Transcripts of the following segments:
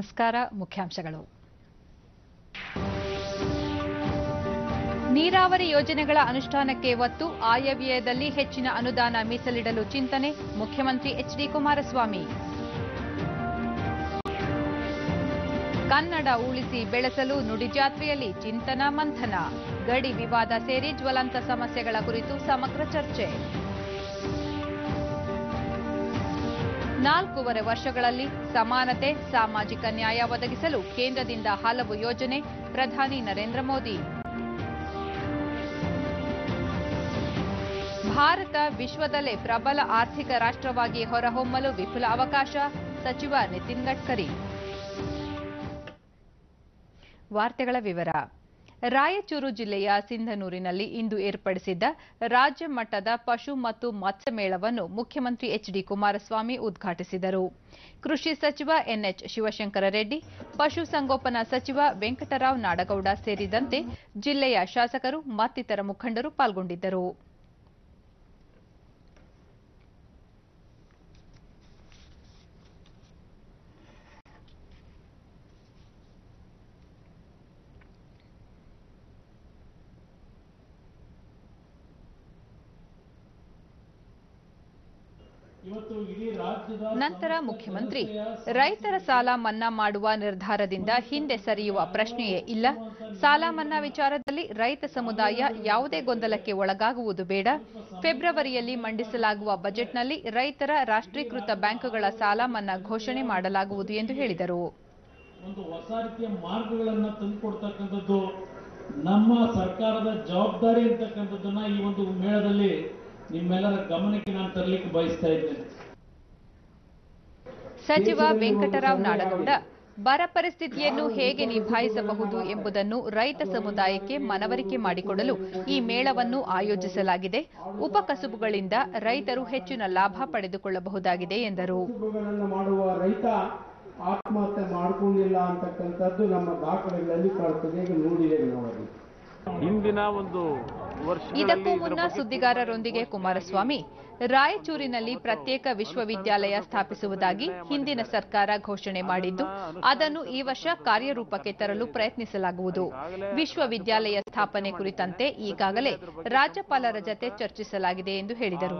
ನಮಸ್ಕಾರ. ಮುಖ್ಯಾಂಶಗಳು. ನೀರಾವರಿ ಯೋಜನೆಗಳ ಅನುಷ್ಠಾನಕ್ಕೆ ಒತ್ತು, ಆಯವ್ಯಯದಲ್ಲಿ ಹೆಚ್ಚಿನ ಅನುದಾನ ಮೀಸಲಿಡಲು ಚಿಂತನೆ, ಮುಖ್ಯಮಂತ್ರಿ ಎಚ್ಡಿ ಕುಮಾರಸ್ವಾಮಿ. ಕನ್ನಡ ಉಳಿಸಿ ಬೆಳೆಸಲು ನುಡಿಜಾತ್ರೆಯಲ್ಲಿ ಚಿಂತನ ಮಂಥನ, ಗಡಿ ವಿವಾದ ಸೇರಿ ಜ್ವಲಂತ ಸಮಸ್ಯೆಗಳ ಕುರಿತು ಸಮಗ್ರ ಚರ್ಚೆ. 4 ವರ್ಷಗಳಲ್ಲಿ ಸಮಾನತೆ, ಸಾಮಾಜಿಕ ನ್ಯಾಯ ಒದಗಿಸಲು ಕೇಂದ್ರದಿಂದ ಹಲವು ಯೋಜನೆ, ಪ್ರಧಾನಿ ನರೇಂದ್ರ ಮೋದಿ. ಭಾರತ ವಿಶ್ವದಲ್ಲೇ ಪ್ರಬಲ ಆರ್ಥಿಕ ರಾಷ್ಟ್ರವಾಗಿ ಹೊರಹೊಮ್ಮಲು ವಿಪುಲ ಅವಕಾಶ, ಸಚಿವ ನಿತಿನ್ ಗಡ್ಕರಿ. ವಾರ್ತೆಗಳ ವಿವರ. ರಾಯಚೂರು ಜಿಲ್ಲೆಯ ಸಿಂಧನೂರಿನಲ್ಲಿ ಇಂದು ಏರ್ಪಡಿಸಿದ್ದ ರಾಜ್ಯ ಮಟ್ಟದ ಪಶು ಮತ್ತು ಮತ್ಸ್ಯ ಮೇಳವನ್ನು ಮುಖ್ಯಮಂತ್ರಿ ಎಚ್ಡಿ ಕುಮಾರಸ್ವಾಮಿ ಉದ್ಘಾಟಿಸಿದರು. ಕೃಷಿ ಸಚಿವ ಎನ್ಎಚ್ ಶಿವಶಂಕರ ರೆಡ್ಡಿ, ಪಶುಸಂಗೋಪನಾ ಸಚಿವ ವೆಂಕಟರಾವ್ ನಾಡಗೌಡ ಸೇರಿದಂತೆ ಜಿಲ್ಲೆಯ ಶಾಸಕರು ಮತ್ತಿತರ ಮುಖಂಡರು ಪಾಲ್ಗೊಂಡಿದ್ದರು. ನಂತರ ಮುಖ್ಯಮಂತ್ರಿ, ರೈತರ ಸಾಲ ಮನ್ನಾ ಮಾಡುವ ನಿರ್ಧಾರದಿಂದ ಹಿಂದೆ ಸರಿಯುವ ಪ್ರಶ್ನೆಯೇ ಇಲ್ಲ. ಸಾಲ ಮನ್ನಾ ವಿಚಾರದಲ್ಲಿ ರೈತ ಸಮುದಾಯ ಯಾವುದೇ ಗೊಂದಲಕ್ಕೆ ಒಳಗಾಗುವುದು ಬೇಡ. ಫೆಬ್ರವರಿಯಲ್ಲಿ ಮಂಡಿಸಲಾಗುವ ಬಜೆಟ್ನಲ್ಲಿ ರೈತರ ರಾಷ್ಟ್ರೀಕೃತ ಬ್ಯಾಂಕುಗಳ ಸಾಲ ಮನ್ನಾ ಘೋಷಣೆ ಮಾಡಲಾಗುವುದು ಎಂದು ಹೇಳಿದರು. ಒಂದು ಹೊಸ ರೀತಿಯ ಮಾರ್ಗಗಳನ್ನು ತಂದುಕೊಡ್ತಕ್ಕಂಥದ್ದು ನಮ್ಮ ಸರ್ಕಾರದ ಜವಾಬ್ದಾರಿ ಅಂತಕ್ಕಂಥದ್ದನ್ನ ಈ ಒಂದು ಮೇಳದಲ್ಲಿ ನಿಮ್ಮೆಲ್ಲರ ಗಮನಕ್ಕೆ ನಾನು ತರಲಿಕ್ಕೆ ಬಯಸ್ತಾ ಇದ್ದೇನೆ. ಸಚಿವ ವೆಂಕಟರಾವ್ ನಾಡಗೌಡ, ಬರ ಪರಿಸ್ಥಿತಿಯನ್ನು ಹೇಗೆ ನಿಭಾಯಿಸಬಹುದು ಎಂಬುದನ್ನು ರೈತ ಸಮುದಾಯಕ್ಕೆ ಮನವರಿಕೆ ಮಾಡಿಕೊಡಲು ಈ ಮೇಳವನ್ನು ಆಯೋಜಿಸಲಾಗಿದೆ. ಉಪಕಸುಬುಗಳಿಂದ ರೈತರು ಹೆಚ್ಚಿನ ಲಾಭ ಪಡೆದುಕೊಳ್ಳಬಹುದಾಗಿದೆ ಎಂದರು. ಮಾಡುವ ರೈತ ಆತ್ಮಹತ್ಯೆ ಮಾಡಿಕೊಂಡಿಲ್ಲ ಅಂತಕ್ಕಂಥದ್ದು ನಮ್ಮ ದಾಖಲೆಗಳಲ್ಲಿ ಕಾಣುತ್ತದೆ, ನೋಡಿದ್ದೇವೆ ನಾವು. ಹಿಂದಿನ ಒಂದು ಇದಕ್ಕೂ ಮುನ್ನ ಸುದ್ದಿಗಾರರೊಂದಿಗೆ ಕುಮಾರಸ್ವಾಮಿ, ರಾಯಚೂರಿನಲ್ಲಿ ಪ್ರತ್ಯೇಕ ವಿಶ್ವವಿದ್ಯಾಲಯ ಸ್ಥಾಪಿಸುವುದಾಗಿ ಹಿಂದಿನ ಸರ್ಕಾರ ಘೋಷಣೆ ಮಾಡಿದ್ದು, ಅದನ್ನು ಈ ವರ್ಷ ಕಾರ್ಯರೂಪಕ್ಕೆ ತರಲು ಪ್ರಯತ್ನಿಸಲಾಗುವುದು. ವಿಶ್ವವಿದ್ಯಾಲಯ ಸ್ಥಾಪನೆ ಕುರಿತಂತೆ ಈಗಾಗಲೇ ರಾಜ್ಯಪಾಲರ ಜತೆ ಚರ್ಚಿಸಲಾಗಿದೆ ಎಂದು ಹೇಳಿದರು.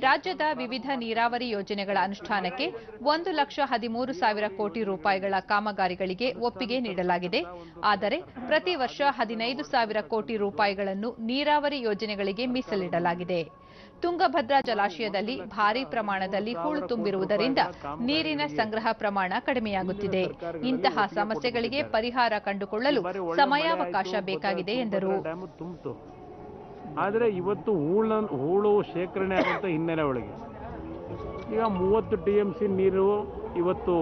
ರಾಜ್ಯದ ವಿವಿಧ ನೀರಾವರಿ ಯೋಜನೆಗಳ ಅನುಷ್ಠಾನಕ್ಕೆ 1,13,000 ಕೋಟಿ ರೂಪಾಯಿಗಳ ಕಾಮಗಾರಿಗಳಿಗೆ ಒಪ್ಪಿಗೆ ನೀಡಲಾಗಿದೆ. ಆದರೆ ಪ್ರತಿ ವರ್ಷ 15,000 ಕೋಟಿ ರೂಪಾಯಿಗಳನ್ನು ನೀರಾವರಿ ಯೋಜನೆಗಳಿಗೆ ಮೀಸಲಿಡಲಾಗಿದೆ. ತುಂಗಭದ್ರಾ ಜಲಾಶಯದಲ್ಲಿ ಭಾರೀ ಪ್ರಮಾಣದಲ್ಲಿ ಹೂಳು ತುಂಬಿರುವುದರಿಂದ ನೀರಿನ ಸಂಗ್ರಹ ಪ್ರಮಾಣ ಕಡಿಮೆಯಾಗುತ್ತಿದೆ. ಇಂತಹ ಸಮಸ್ಯೆಗಳಿಗೆ ಪರಿಹಾರ ಕಂಡುಕೊಳ್ಳಲು ಸಮಯಾವಕಾಶ ಬೇಕಾಗಿದೆ ಎಂದರು. ಆದರೆ ಇವತ್ತು ಹೂಳು ಶೇಖರಣೆ ಆಗುವಂಥ ಹಿನ್ನೆಲೆ ಒಳಗೆ ಈಗ 30 TMC ನೀರು ಇವತ್ತು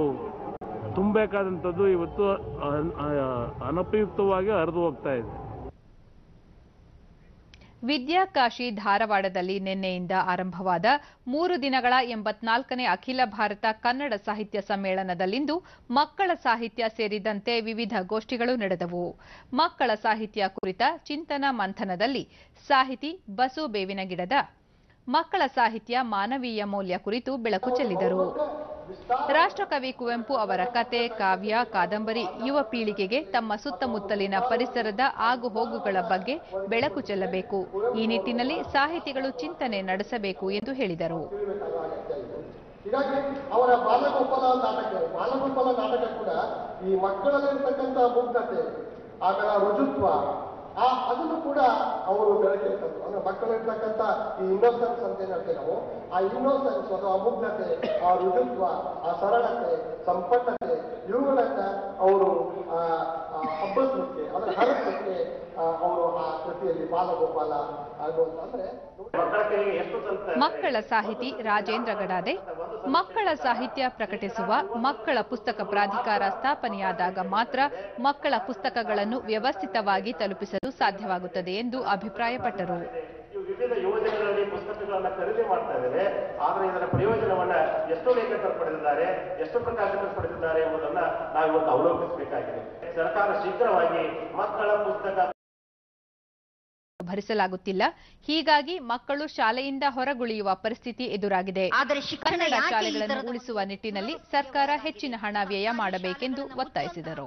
ತುಂಬಬೇಕಾದಂಥದ್ದು ಇವತ್ತು ಅನುಪಯುಕ್ತವಾಗಿ ಹರಿದು ಹೋಗ್ತಾ ಇದೆ. ವಿದ್ಯಾಕಾಶಿ ಧಾರವಾಡದಲ್ಲಿ ನಿನ್ನೆಯಿಂದ ಆರಂಭವಾದ 3 ದಿನಗಳ 84ನೇ ಅಖಿಲ ಭಾರತ ಕನ್ನಡ ಸಾಹಿತ್ಯ ಸಮ್ಮೇಳನದಲ್ಲಿಂದು ಮಕ್ಕಳ ಸಾಹಿತ್ಯ ಸೇರಿದಂತೆ ವಿವಿಧ ಗೋಷ್ಠಿಗಳು ನಡೆದವು. ಮಕ್ಕಳ ಸಾಹಿತ್ಯ ಕುರಿತ ಚಿಂತನ ಮಂಥನದಲ್ಲಿ ಸಾಹಿತಿ ಬಸು ಬೇವಿನಗಿಡದ ಮಕ್ಕಳ ಸಾಹಿತ್ಯ ಮಾನವೀಯ ಮೌಲ್ಯ ಕುರಿತು ಬೆಳಕು ಚೆಲ್ಲಿದರು. ರಾಷ್ಟ್ರಕವಿ ಕುವೆಂಪು ಅವರ ಕತೆ, ಕಾವ್ಯ, ಕಾದಂಬರಿ ಯುವ ಪೀಳಿಗೆಗೆ ತಮ್ಮ ಸುತ್ತಮುತ್ತಲಿನ ಪರಿಸರದ ಆಗುಹೋಗುಗಳ ಬಗ್ಗೆ ಬೆಳಕು ಚೆಲ್ಲಬೇಕು. ಈ ನಿಟ್ಟಿನಲ್ಲಿ ಸಾಹಿತಿಗಳು ಚಿಂತನೆ ನಡೆಸಬೇಕು ಎಂದು ಹೇಳಿದರು. ಹೀಗಾಗಿ ಅವರ ಬಾಲಗೋಪಾಲ ನಾಟಕ ಕೂಡ ಈ ಮಕ್ಕಳಲ್ಲಿರ್ತಕ್ಕಂಥ ಮುಗ್ಧತೆ, ಆಮೇಲೆ ರುಜುತ್ವ, ಅದನ್ನು ಕೂಡ ಅವರು ಬೆಳಕಿಗೆ ತಂದರು. ಅಂದ್ರೆ ಮಕ್ಕಳಿರ್ತಕ್ಕಂಥ ಈ ಇನ್ನೋಸೆನ್ಸ್ ಅಂತ ಏನ್ ಹೇಳ್ತೇವೆ ನಾವು, ಆ ಇನ್ನೋಸೆನ್ಸ್ ಅಥವಾ ಮುಗ್ಧತೆ, ಆ ರುಜುತ್ವ, ಆ ಸರಳತೆ, ಸಂಪನ್ನತೆ ಇವುಗಳನ್ನ ಅವರು ಹಬ್ಬಕ್ಕೆ, ಅದರ ಹರಸಕ್ಕೆ ಅವರು ಆ ಕೃತಿಯಲ್ಲಿ ಬಾಲಗೋಪಾಲ ಆಗುವಂತಂದ್ರೆ ಮಕ್ಕಳ ಸಾಹಿತಿ ರಾಜೇಂದ್ರ ಗಡಾದೆ, ಮಕ್ಕಳ ಸಾಹಿತ್ಯ ಪ್ರಕಟಿಸುವ ಮಕ್ಕಳ ಪುಸ್ತಕ ಪ್ರಾಧಿಕಾರ ಸ್ಥಾಪನೆಯಾದಾಗ ಮಾತ್ರ ಮಕ್ಕಳ ಪುಸ್ತಕಗಳನ್ನು ವ್ಯವಸ್ಥಿತವಾಗಿ ತಲುಪಿಸಲು ಸಾಧ್ಯವಾಗುತ್ತದೆ ಎಂದು ಅಭಿಪ್ರಾಯಪಟ್ಟರು. ವಿವಿಧ ಯೋಜನೆಗಳಲ್ಲಿ ಪುಸ್ತಕಗಳನ್ನ ಖರೀದಿ ಮಾಡ್ತಾ ಇದ್ದಾರೆ, ಆದರೆ ಇದರ ಪ್ರಯೋಜನವನ್ನ ಎಷ್ಟು ಲೇಖಕರು ಪಡೆದಿದ್ದಾರೆ, ಎಷ್ಟು ಪ್ರಕಾಶಕರು ಪಡೆದಿದ್ದಾರೆ ಎಂಬುದನ್ನ ನಾವಿವತ್ತು ಅವಲೋಕಿಸಬೇಕಾಗಿದೆ. ಸರ್ಕಾರ ಶೀಘ್ರವಾಗಿ ಮಕ್ಕಳ ಪುಸ್ತಕ ಭರಿಸಲಾಗುತ್ತಿಲ್ಲ. ಹೀಗಾಗಿ ಮಕ್ಕಳು ಶಾಲೆಯಿಂದ ಹೊರಗುಳಿಯುವ ಪರಿಸ್ಥಿತಿ ಎದುರಾಗಿದೆ. ಕನ್ನಡ ಶಾಲೆಗಳನ್ನು ಉಳಿಸುವ ನಿಟ್ಟಿನಲ್ಲಿ ಸರ್ಕಾರ ಹೆಚ್ಚಿನ ಹಣ ವ್ಯಯ ಮಾಡಬೇಕೆಂದು ಒತ್ತಾಯಿಸಿದರು.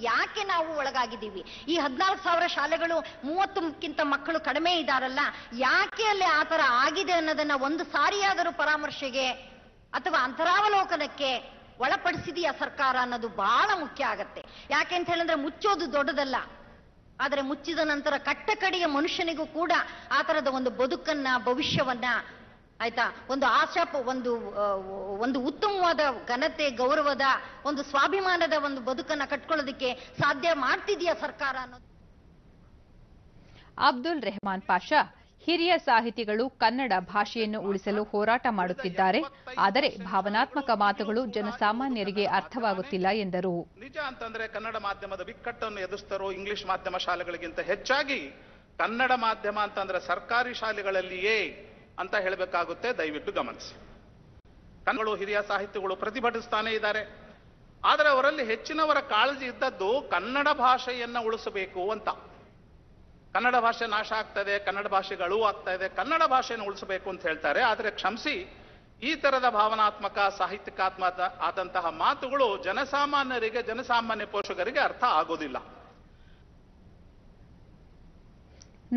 ಯಾಕೆ ನಾವು ಒಳಗಾಗಿದ್ದೀವಿ? ಈ 14,000 ಶಾಲೆಗಳು 30ಕ್ಕಿಂತ ಮಕ್ಕಳು ಕಡಿಮೆ ಇದ್ದಾರಲ್ಲ, ಯಾಕೆ ಅಲ್ಲಿ ಆ ತರ ಆಗಿದೆ ಅನ್ನೋದನ್ನ ಒಂದು ಸಾರಿಯಾದರೂ ಪರಾಮರ್ಶೆಗೆ ಅಥವಾ ಅಂತರಾವಲೋಕನಕ್ಕೆ ಒಳಪಡಿಸಿದೆಯಾ ಸರ್ಕಾರ ಅನ್ನೋದು ಬಹಳ ಮುಖ್ಯ ಆಗತ್ತೆ. ಯಾಕೆ ಅಂತ ಹೇಳಿದ್ರೆ ಮುಚ್ಚೋದು ದೊಡ್ಡದಲ್ಲ, ಆದರೆ ಮುಚ್ಚಿದ ನಂತರ ಕಟ್ಟಕಡೆಯ ಮನುಷ್ಯನಿಗೂ ಕೂಡ ಆ ತರದ ಒಂದು ಬದುಕನ್ನ, ಭವಿಷ್ಯವನ್ನ, ಆಯ್ತಾ, ಒಂದು ಒಂದು ಉತ್ತಮವಾದ ಘನತೆ, ಗೌರವದ, ಒಂದು ಸ್ವಾಭಿಮಾನದ ಒಂದು ಬದುಕನ್ನ ಕಟ್ಕೊಳ್ಳೋದಕ್ಕೆ ಸಾಧ್ಯ ಮಾಡ್ತಿದೆಯಾ ಸರ್ಕಾರ ಅನ್ನೋದು. ಅಬ್ದುಲ್ ರೆಹಮಾನ್ ಪಾಷಾ, ಹಿರಿಯ ಸಾಹಿತಿಗಳು ಕನ್ನಡ ಭಾಷೆಯನ್ನು ಉಳಿಸಲು ಹೋರಾಟ ಮಾಡುತ್ತಿದ್ದಾರೆ, ಆದರೆ ಭಾವನಾತ್ಮಕ ಮಾತುಗಳು ಜನಸಾಮಾನ್ಯರಿಗೆ ಅರ್ಥವಾಗುತ್ತಿಲ್ಲ ಎಂದರು. ನಿಜ ಅಂತಂದ್ರೆ ಕನ್ನಡ ಮಾಧ್ಯಮದ ಬಿಕ್ಕಟ್ಟನ್ನು ಎದುರಿಸ್ತಾರೋ ಇಂಗ್ಲಿಷ್ ಮಾಧ್ಯಮ ಶಾಲೆಗಳಿಗಿಂತ ಹೆಚ್ಚಾಗಿ ಕನ್ನಡ ಮಾಧ್ಯಮ ಅಂತಂದ್ರೆ ಸರ್ಕಾರಿ ಶಾಲೆಗಳಲ್ಲಿಯೇ ಅಂತ ಹೇಳಬೇಕಾಗುತ್ತೆ. ದಯವಿಟ್ಟು ಗಮನಿಸಿ. ಕನ್ನಡ ಹಿರಿಯ ಸಾಹಿತಿಗಳು ಪ್ರತಿಭಟಿಸ್ತಾನೆ ಇದ್ದಾರೆ, ಆದರೆ ಅವರಲ್ಲಿ ಹೆಚ್ಚಿನವರ ಕಾಳಜಿ ಇದ್ದದ್ದು ಕನ್ನಡ ಭಾಷೆಯನ್ನ ಉಳಿಸಬೇಕು ಅಂತ. ಕನ್ನಡ ಭಾಷೆ ನಾಶ ಆಗ್ತದೆ, ಕನ್ನಡ ಭಾಷೆಗಳು ಆಗ್ತಾ ಇದೆ, ಕನ್ನಡ ಭಾಷೆಯನ್ನು ಉಳಿಸಬೇಕು ಅಂತ ಹೇಳ್ತಾರೆ. ಆದರೆ ಕ್ಷಮಿಸಿ, ಈ ತರದ ಭಾವನಾತ್ಮಕ, ಸಾಹಿತ್ಯಿಕಾತ್ಮಕ ಆದಂತಹ ಮಾತುಗಳು ಜನಸಾಮಾನ್ಯರಿಗೆ, ಜನಸಾಮಾನ್ಯ ಪೋಷಕರಿಗೆ ಅರ್ಥ ಆಗೋದಿಲ್ಲ.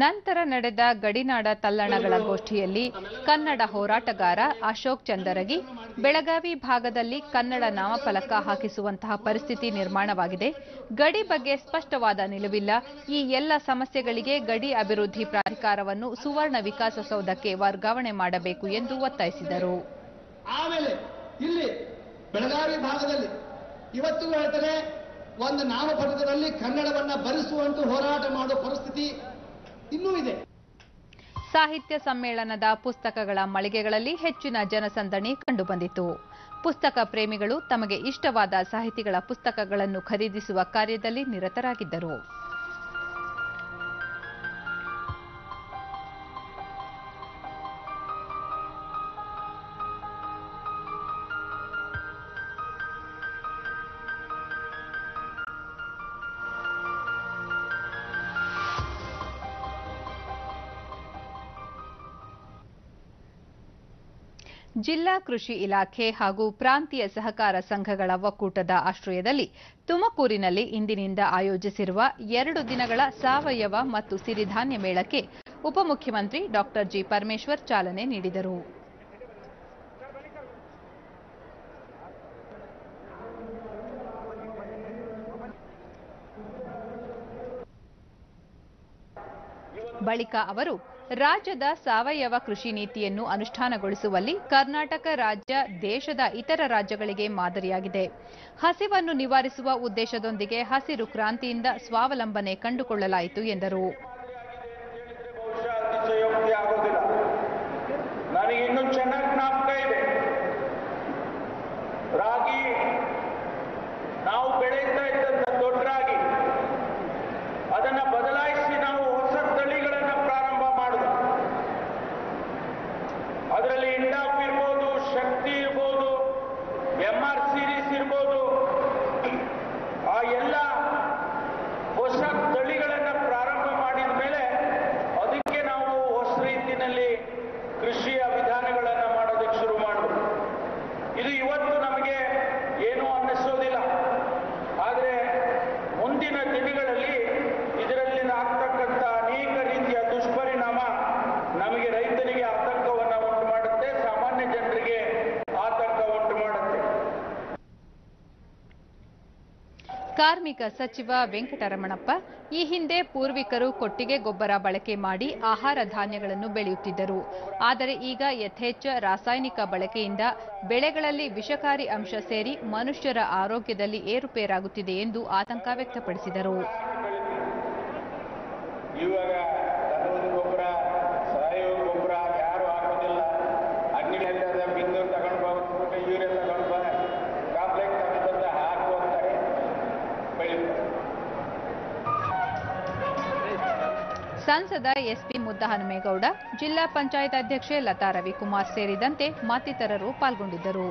ನಂತರ ನಡೆದ ಗಡಿನಾಡ ತಲ್ಲಣಗಳ ಗೋಷ್ಠಿಯಲ್ಲಿ ಕನ್ನಡ ಹೋರಾಟಗಾರ ಅಶೋಕ್ ಚಂದರಗಿ, ಬೆಳಗಾವಿ ಭಾಗದಲ್ಲಿ ಕನ್ನಡ ನಾಮಫಲಕ ಹಾಕಿಸುವಂತಹ ಪರಿಸ್ಥಿತಿ ನಿರ್ಮಾಣವಾಗಿದೆ, ಗಡಿ ಬಗ್ಗೆ ಸ್ಪಷ್ಟವಾದ ನಿಲುವಿಲ್ಲ, ಈ ಎಲ್ಲ ಸಮಸ್ಯೆಗಳಿಗೆ ಗಡಿ ಅಭಿವೃದ್ಧಿ ಪ್ರಾಧಿಕಾರವನ್ನು ಸುವರ್ಣ ವಿಕಾಸಸೌಧಕ್ಕೆ ವರ್ಗಾವಣೆ ಮಾಡಬೇಕು ಎಂದು ಒತ್ತಾಯಿಸಿದರು. ಆಮೇಲೆ ಇಲ್ಲಿ ಬೆಳಗಾವಿ ಭಾಗದಲ್ಲಿ ಇವತ್ತು ಹೇಳ್ತಾರೆ, ಒಂದು ನಾಮಫಲಕದಲ್ಲಿ ಕನ್ನಡವನ್ನ ಬರೆಸುವಂತ ಹೋರಾಟ ಮಾಡುವ ಪರಿಸ್ಥಿತಿ ಇನ್ನೂ ಇದೆ. ಸಾಹಿತ್ಯ ಸಮ್ಮೇಳನದ ಪುಸ್ತಕಗಳ ಮಳಿಗೆಗಳಲ್ಲಿ ಹೆಚ್ಚಿನ ಜನಸಂದಣಿ ಕಂಡುಬಂದಿತು. ಪುಸ್ತಕ ಪ್ರೇಮಿಗಳು ತಮಗೆ ಇಷ್ಟವಾದ ಸಾಹಿತಿಗಳ ಪುಸ್ತಕಗಳನ್ನು ಖರೀದಿಸುವ ಕಾರ್ಯದಲ್ಲಿ ನಿರತರಾಗಿದ್ದರು. ಜಿಲ್ಲಾ ಕೃಷಿ ಇಲಾಖೆ ಹಾಗೂ ಪ್ರಾಂತೀಯ ಸಹಕಾರ ಸಂಘಗಳ ಒಕ್ಕೂಟದ ಆಶ್ರಯದಲ್ಲಿ ತುಮಕೂರಿನಲ್ಲಿ ಇಂದಿನಿಂದ ಆಯೋಜಿಸಿರುವ 2 ದಿನಗಳ ಸಾವಯವ ಮತ್ತು ಸಿರಿಧಾನ್ಯ ಮೇಳಕ್ಕೆ ಉಪಮುಖ್ಯಮಂತ್ರಿ ಡಾ. ಜಿ. ಪರಮೇಶ್ವರ್ ಚಾಲನೆ ನೀಡಿದರು. ಬಳಿಕ ಅವರು ರಾಜ್ಯದ ಸಾವಯವ ಕೃಷಿ ನೀತಿಯನ್ನು ಅನುಷ್ಠಾನಗೊಳಿಸುವಲ್ಲಿ ಕರ್ನಾಟಕ ರಾಜ್ಯ ದೇಶದ ಇತರ ರಾಜ್ಯಗಳಿಗೆ ಮಾದರಿಯಾಗಿದೆ. ಹಸಿವನ್ನು ನಿವಾರಿಸುವ ಉದ್ದೇಶದೊಂದಿಗೆ ಹಸಿರು ಕ್ರಾಂತಿಯಿಂದ ಸ್ವಾವಲಂಬನೆ ಕಂಡುಕೊಳ್ಳಲಾಯಿತು ಎಂದರು. ನನಗೆ ಇನ್ನೂ ಚೆನ್ನಾಗಿ ಜ್ಞಾಪಕ ಇದೆ, ರಾಗಿ ನಾವು ಬೆಳೀತಾ ಇದ್ದಂಥ ದೊಡ್ಡ ರಾಗಿ, ಅದನ್ನ ಬದಲಾಯಿಸಿ ನಾವು ಹೊಸ ತಳಿಗಳನ್ನ ಪ್ರಾರಂಭ ಮಾಡಿದ್ವಿ. ಅದರಲ್ಲಿ ಇಂಡಾಪ್ ಇರ್ಬೋದು, ಶಕ್ತಿ ಇರ್ಬೋದು, MR ಸೀರೀಸ್ ಇರ್ಬೋದು, ಆ ಎಲ್ಲ ಹೊಸ ತಳಿಗಳನ್ನ ಪ್ರಾರಂಭ ಮಾಡಿದ ಮೇಲೆ ಅದಕ್ಕೆ ನಾವು ಹೊಸ ರೀತಿಯಲ್ಲಿ ಕೃಷಿಯ ವಿಧಾನಗಳನ್ನು ಮಾಡೋದಕ್ಕೆ ಶುರು ಮಾಡಿದ್ವಿ. ಇದು ಇವತ್ತು ನಮಗೆ ಏನೂ ಅನ್ನಿಸೋದಿಲ್ಲ, ಆದರೆ ಮುಂದಿನ ದಿನಗಳಲ್ಲಿ ಇದರಲ್ಲಿ ಆಗ್ತಕ್ಕಂಥ ಅನೇಕ ರೀತಿಯ ದುಷ್ಪರಿಣಾಮ ನಮಗೆ ರೈತರಿಗೆ ಆತಂಕವನ್ನು ಉಂಟು ಮಾಡುತ್ತೆ, ಸಾಮಾನ್ಯ ಜನರಿಗೆ ಆತಂಕ ಉಂಟು ಮಾಡುತ್ತೆ. ಕಾರ್ಮಿಕ ಸಚಿವ ವೆಂಕಟರಮಣಪ್ಪ, ಈ ಹಿಂದೆ ಪೂರ್ವಿಕರು ಕೊಟ್ಟಿಗೆ ಗೊಬ್ಬರ ಬಳಕೆ ಮಾಡಿ ಆಹಾರ ಧಾನ್ಯಗಳನ್ನು ಬೆಳೆಯುತ್ತಿದ್ದರು. ಆದರೆ ಈಗ ಯಥೇಚ್ಛ ರಾಸಾಯನಿಕ ಬಳಕೆಯಿಂದ ಬೆಳೆಗಳಲ್ಲಿ ವಿಷಕಾರಿ ಅಂಶ ಸೇರಿ ಮನುಷ್ಯರ ಆರೋಗ್ಯದಲ್ಲಿ ಏರುಪೇರಾಗುತ್ತಿದೆ ಎಂದು ಆತಂಕ ವ್ಯಕ್ತಪಡಿಸಿದರು. ಇವಾಗ ದನದ ಗೊಬ್ಬರ, ಸಾವಯವ ಗೊಬ್ಬರ ಯಾರು ಹಾಕೋದಿಲ್ಲ. ಅಂಗಡಿಯಲ್ಲೆಲ್ಲ ಬಿಂದು ತಗೊಂಡು ಹೋಗ್ಬಿಟ್ಟು ಯೂರಿಯಾ ತಗೊಂಡು ಬರ ಕಾಂಪ್ಲೆಕ್ಸ್ ತಗೊಂಡು ಹಾಕು ಅಂತಾರೆ, ಬೆಳೀತಾರೆ. ಸಂಸದ ಎಸ್ಪಿ ಮುದ್ದಹನುಮೇಗೌಡ, ಜಿಲ್ಲಾ ಪಂಚಾಯತ್ ಅಧ್ಯಕ್ಷೆ ಲತಾ ರವಿಕುಮಾರ್ ಸೇರಿದಂತೆ ಮತ್ತಿತರರು ಪಾಲ್ಗೊಂಡಿದ್ದರು.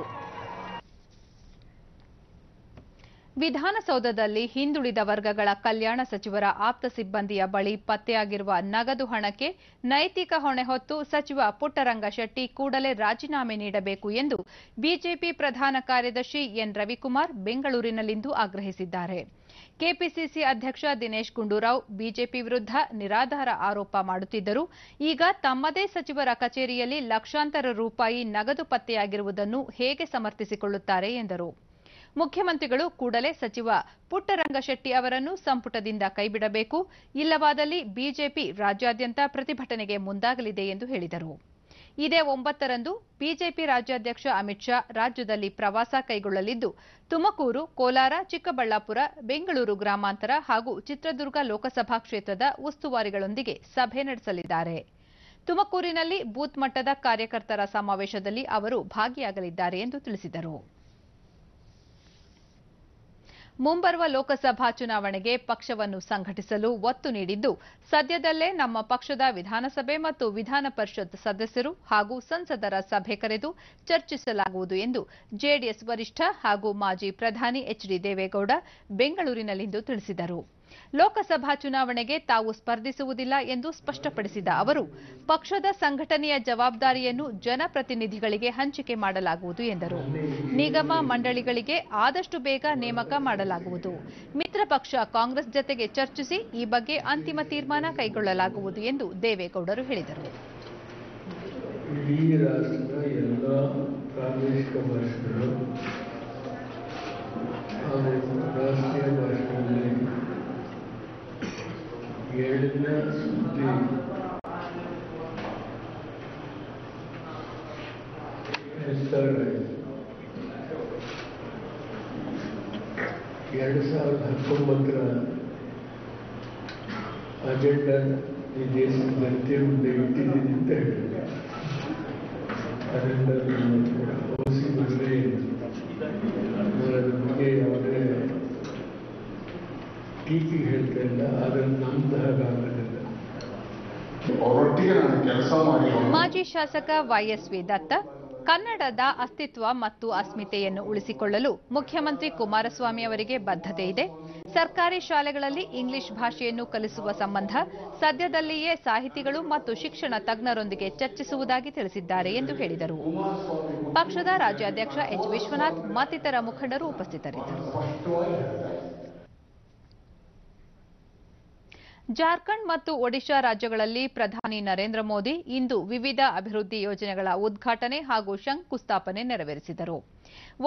ವಿಧಾನಸೌಧದಲ್ಲಿ ಹಿಂದುಳಿದ ವರ್ಗಗಳ ಕಲ್ಯಾಣ ಸಚಿವರ ಆಪ್ತ ಸಿಬ್ಬಂದಿಯ ಬಳಿ ಪತ್ತೆಯಾಗಿರುವ ನಗದು ಹಣಕ್ಕೆ ನೈತಿಕ ಹೊಣೆ ಹೊತ್ತು ಸಚಿವ ಪುಟ್ಟರಂಗ ಶೆಟ್ಟಿ ಕೂಡಲೇ ರಾಜೀನಾಮೆ ನೀಡಬೇಕು ಎಂದು ಬಿಜೆಪಿ ಪ್ರಧಾನ ಕಾರ್ಯದರ್ಶಿ ಎನ್ ರವಿಕುಮಾರ್ ಬೆಂಗಳೂರಿನಲ್ಲಿಂದು ಆಗ್ರಹಿಸಿದ್ದಾರೆ. ಕೆಪಿಸಿಸಿ ಅಧ್ಯಕ್ಷ ದಿನೇಶ್ ಗುಂಡೂರಾವ್ ಬಿಜೆಪಿ ವಿರುದ್ಧ ನಿರಾಧಾರ ಆರೋಪ ಮಾಡುತ್ತಿದ್ದರೂ ಈಗ ತಮ್ಮದೇ ಸಚಿವರ ಕಚೇರಿಯಲ್ಲಿ ಲಕ್ಷಾಂತರ ರೂಪಾಯಿ ನಗದು ಪತ್ತೆಯಾಗಿರುವುದನ್ನು ಹೇಗೆ ಸಮರ್ಥಿಸಿಕೊಳ್ಳುತ್ತಾರೆ ಎಂದರು. ಮುಖ್ಯಮಂತ್ರಿಗಳು ಕೂಡಲೇ ಸಚಿವ ಪುಟ್ಟರಂಗ ಶೆಟ್ಟಿ ಅವರನ್ನು ಸಂಪುಟದಿಂದ ಕೈಬಿಡಬೇಕು, ಇಲ್ಲವಾದಲ್ಲಿ ಬಿಜೆಪಿ ರಾಜ್ಯಾದ್ಯಂತ ಪ್ರತಿಭಟನೆಗೆ ಮುಂದಾಗಲಿದೆ ಎಂದು ಹೇಳಿದರು. ಇದೇ 9ರಂದು ಬಿಜೆಪಿ ರಾಜ್ಯಾಧ್ಯಕ್ಷ ಅಮಿತ್ ಶಾ ರಾಜ್ಯದಲ್ಲಿ ಪ್ರವಾಸ ಕೈಗೊಳ್ಳಲಿದ್ದು, ತುಮಕೂರು, ಕೋಲಾರ, ಚಿಕ್ಕಬಳ್ಳಾಪುರ, ಬೆಂಗಳೂರು ಗ್ರಾಮಾಂತರ ಹಾಗೂ ಚಿತ್ರದುರ್ಗ ಲೋಕಸಭಾ ಕ್ಷೇತ್ರದ ಉಸ್ತುವಾರಿಗಳೊಂದಿಗೆ ಸಭೆ ನಡೆಸಲಿದ್ದಾರೆ. ತುಮಕೂರಿನಲ್ಲಿ ಬೂತ್ ಮಟ್ಟದ ಕಾರ್ಯಕರ್ತರ ಸಮಾವೇಶದಲ್ಲಿ ಅವರು ಭಾಗಿಯಾಗಲಿದ್ದಾರೆ ಎಂದು ತಿಳಿಸಿದರು. ಮುಂಬರುವ ಲೋಕಸಭಾ ಚುನಾವಣೆಗೆ ಪಕ್ಷವನ್ನು ಸಂಘಟಿಸಲು ಒತ್ತು ನೀಡಿದ್ದು, ಸದ್ಯದಲ್ಲೇ ನಮ್ಮ ಪಕ್ಷದ ವಿಧಾನಸಭೆ ಮತ್ತು ವಿಧಾನ ಪರಿಷತ್ ಸದಸ್ಯರು ಹಾಗೂ ಸಂಸದರ ಸಭೆ ಕರೆದು ಚರ್ಚಿಸಲಾಗುವುದು ಎಂದು ಜೆಡಿಎಸ್ ವರಿಷ್ಠ ಹಾಗೂ ಮಾಜಿ ಪ್ರಧಾನಿ ಎಚ್ಡಿ ದೇವೇಗೌಡ ಬೆಂಗಳೂರಿನಲ್ಲಿಂದು ತಿಳಿಸಿದರು. ಲೋಕಸಭಾ ಚುನಾವಣೆಗೆ ತಾವು ಸ್ಪರ್ಧಿಸುವುದಿಲ್ಲ ಎಂದು ಸ್ಪಷ್ಟಪಡಿಸಿದ ಅವರು, ಪಕ್ಷದ ಸಂಘಟನೆಯ ಜವಾಬ್ದಾರಿಯನ್ನು ಜನಪ್ರತಿನಿಧಿಗಳಿಗೆ ಹಂಚಿಕೆ ಮಾಡಲಾಗುವುದು ಎಂದರು. ನಿಗಮ ಮಂಡಳಿಗಳಿಗೆ ಆದಷ್ಟು ಬೇಗ ನೇಮಕ ಮಾಡಲಾಗುವುದು. ಮಿತ್ರ ಪಕ್ಷ ಕಾಂಗ್ರೆಸ್ ಜತೆಗೆ ಚರ್ಚಿಸಿ ಈ ಬಗ್ಗೆ ಅಂತಿಮ ತೀರ್ಮಾನ ಕೈಗೊಳ್ಳಲಾಗುವುದು ಎಂದು ದೇವೇಗೌಡರು ಹೇಳಿದರು. ಇಡೀ ರಾಷ್ಟ್ರದ ಎಲ್ಲ ಪ್ರಾದೇಶಿಕ ಭಾಷೆಗಳು ರಾಷ್ಟ್ರೀಯ ಭಾಷೆಗಳಲ್ಲಿ ಎರಡನೇ ಸುದ್ದಿ ಹೆಸರಾಯಿತು. 2019ರ ಅಜೆಂಡಾ ಈ ದೇಶದ ಜನತೆ ಮುಂದೆ ಇಟ್ಟಿದ್ದೀನಿ ಅಂತ ಹೇಳಿದೆ. ಅದರಿಂದ ಹೌಸಿಂಗ್ ಅದರ ಬಗ್ಗೆ ಯಾವುದೇ ಟೀಕೆ ಹೇಳ್ತಾ ಇಲ್ಲ. ಆದರೆ ನಮ್ದು ಹಾಗಾಗಲಿಲ್ಲ. ಮಾಜಿ ಶಾಸಕ ವೈಎಸ್ವಿ ದತ್ತ, ಕನ್ನಡದ ಅಸ್ತಿತ್ವ ಮತ್ತು ಅಸ್ಮಿತೆಯನ್ನು ಉಳಿಸಿಕೊಳ್ಳಲು ಮುಖ್ಯಮಂತ್ರಿ ಕುಮಾರಸ್ವಾಮಿ ಅವರಿಗೆ ಬದ್ಧತೆ ಇದೆ. ಸರ್ಕಾರಿ ಶಾಲೆಗಳಲ್ಲಿ ಇಂಗ್ಲಿಷ್ ಭಾಷೆಯನ್ನು ಕಲಿಸುವ ಸಂಬಂಧ ಸದ್ಯದಲ್ಲಿಯೇ ಸಾಹಿತಿಗಳು ಮತ್ತು ಶಿಕ್ಷಣ ತಜ್ಞರೊಂದಿಗೆ ಚರ್ಚಿಸುವುದಾಗಿ ತಿಳಿಸಿದ್ದಾರೆ ಎಂದು ಹೇಳಿದರು. ಪಕ್ಷದ ರಾಜ್ಯಾಧ್ಯಕ್ಷ ಎಚ್ ವಿಶ್ವನಾಥ್ ಮತ್ತಿತರ ಮುಖಂಡರು ಉಪಸ್ಥಿತರಿದ್ದರು. ಜಾರ್ಖಂಡ್ ಮತ್ತು ಒಡಿಶಾ ರಾಜ್ಯಗಳಲ್ಲಿ ಪ್ರಧಾನಿ ನರೇಂದ್ರ ಮೋದಿ ಇಂದು ವಿವಿಧ ಅಭಿವೃದ್ಧಿ ಯೋಜನೆಗಳ ಉದ್ಘಾಟನೆ ಹಾಗೂ ಶಂಕುಸ್ಥಾಪನೆ ನೆರವೇರಿಸಿದರು.